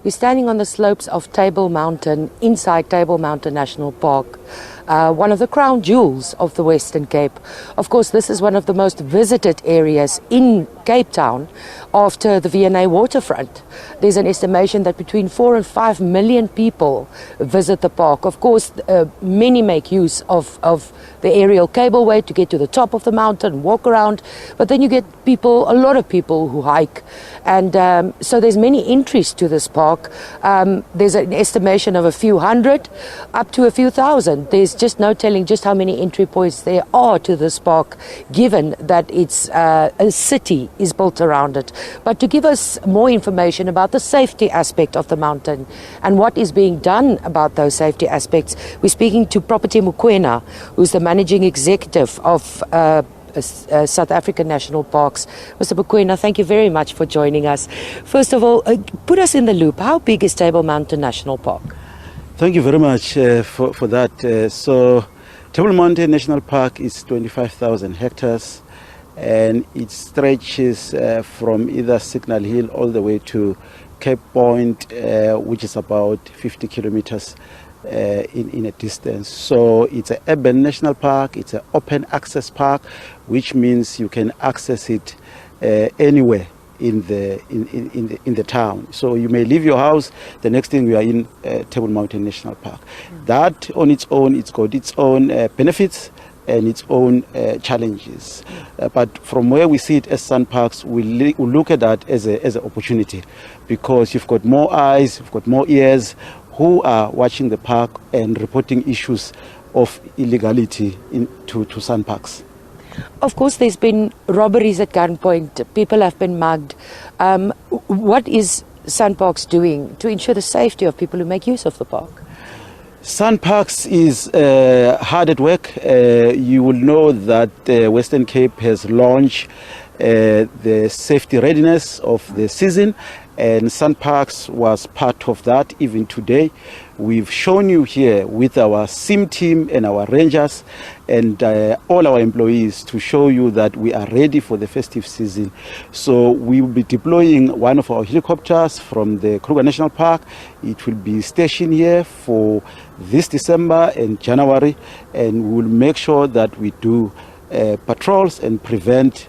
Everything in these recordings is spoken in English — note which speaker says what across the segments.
Speaker 1: You're standing on the slopes of Table Mountain, inside Table Mountain National Park, one of the crown jewels of the Western Cape. Of course, this is one of the most visited areas in Cape Town after the V&A waterfront. There's an estimation that between 4 and 5 million people visit the park. Of course, many make use of the aerial cableway to get to the top of the mountain, walk around, but then you get people, a lot of people who hike, and so there's many entries to this park. There's an estimation of a few hundred up to a few thousand. There's just no telling just how many entry points there are to this park, given that it's a city is built around it. But to give us more information about the safety aspect of the mountain and what is being done about those safety aspects, we're speaking to Property Mokoena, who's the managing executive of South African National Parks. Mr. Mokoena, thank you very much for joining us. First of all, put us in the loop. How big is Table Mountain National Park?
Speaker 2: Thank you very much for that. So Table Mountain National Park is 25,000 hectares, and it stretches from either Signal Hill all the way to Cape Point, which is about 50 kilometers in a distance. So it's an urban national park, it's an open access park, which means you can access it anywhere in the town. So you may leave your house, the next thing you are in Table Mountain National Park. That on its own, it's got its own benefits and its own challenges. But from where we see it as SANParks, we look at that as an opportunity, because you've got more eyes, you've got more ears who are watching the park and reporting issues of illegality to SANParks.
Speaker 1: Of course, there's been robberies at gunpoint. People have been mugged. What is SANParks doing to ensure the safety of people who make use of the park?
Speaker 2: SANParks is hard at work. You will know that Western Cape has launched the safety readiness of the season, and SANParks was part of that. Even today, we've shown you here with our SIM team and our rangers and all our employees to show you that we are ready for the festive season. So we will be deploying one of our helicopters from the Kruger National Park. It will be stationed here for this December and January, and we will make sure that we do patrols and prevent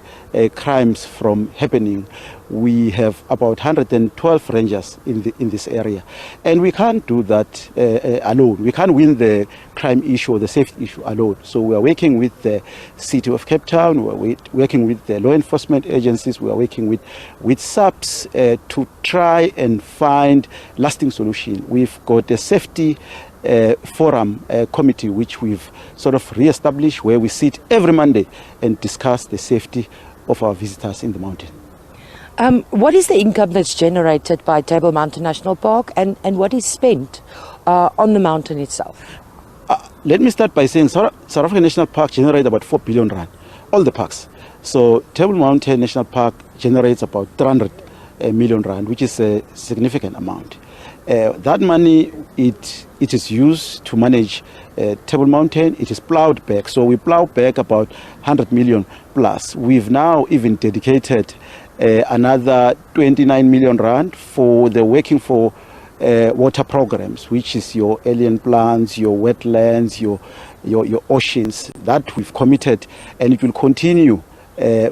Speaker 2: crimes from happening. We have about 112 rangers in this area, and we can't do that alone. We can't win the crime issue or the safety issue alone. So we are working with the City of Cape Town, we are working with the law enforcement agencies, we are working with SABC to try and find lasting solution. We've got a safety forum committee which we've sort of re-established, where we sit every Monday and discuss the safety of our visitors in the mountain.
Speaker 1: What is the income that's generated by Table Mountain National Park, and what is spent on the mountain itself?
Speaker 2: Let me start by saying South African National Park generates about 4 billion rand, all the parks. So Table Mountain National Park generates about 300 million rand, which is a significant amount. That money, it is used to manage Table Mountain. It is plowed back. So we plow back about 100 million plus. We've now even dedicated another 29 million rand for the working for water programs, which is your alien plants, your wetlands, your oceans. That we've committed, and it will continue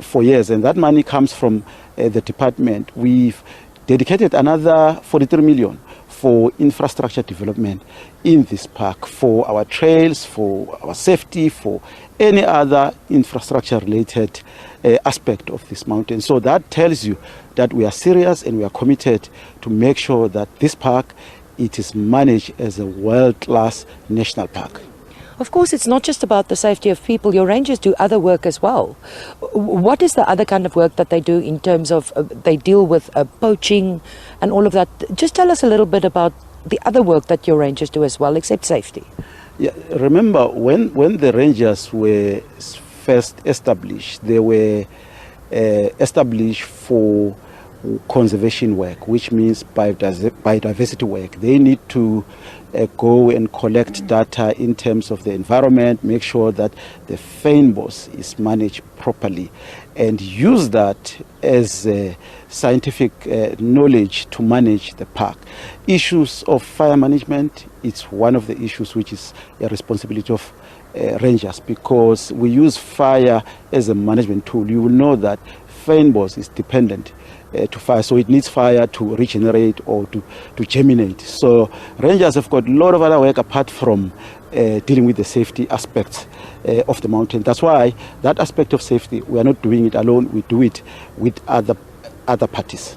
Speaker 2: for years. And that money comes from the department. We've dedicated another 43 million for infrastructure development in this park, for our trails, for our safety, for any other infrastructure related aspect of this mountain. So that tells you that we are serious and we are committed to make sure that this park, it is managed as a world-class national park.
Speaker 1: Of course, it's not just about the safety of people. Your rangers do other work as well. What is the other kind of work that they do in terms of they deal with poaching and all of that? Just tell us a little bit about the other work that your rangers do as well, except safety.
Speaker 2: Yeah, remember when the rangers were first established, they were established for conservation work, which means biodiversity work. They need to go and collect data in terms of the environment, make sure that the fynbos is managed properly, and use that as scientific knowledge to manage the park. Issues of fire management, it's one of the issues which is a responsibility of rangers, because we use fire as a management tool. You will know that fynbos is dependent to fire, so it needs fire to regenerate or to germinate. So rangers have got a lot of other work apart from dealing with the safety aspects of the mountain. That's why that aspect of safety, we are not doing it alone, we do it with other parties.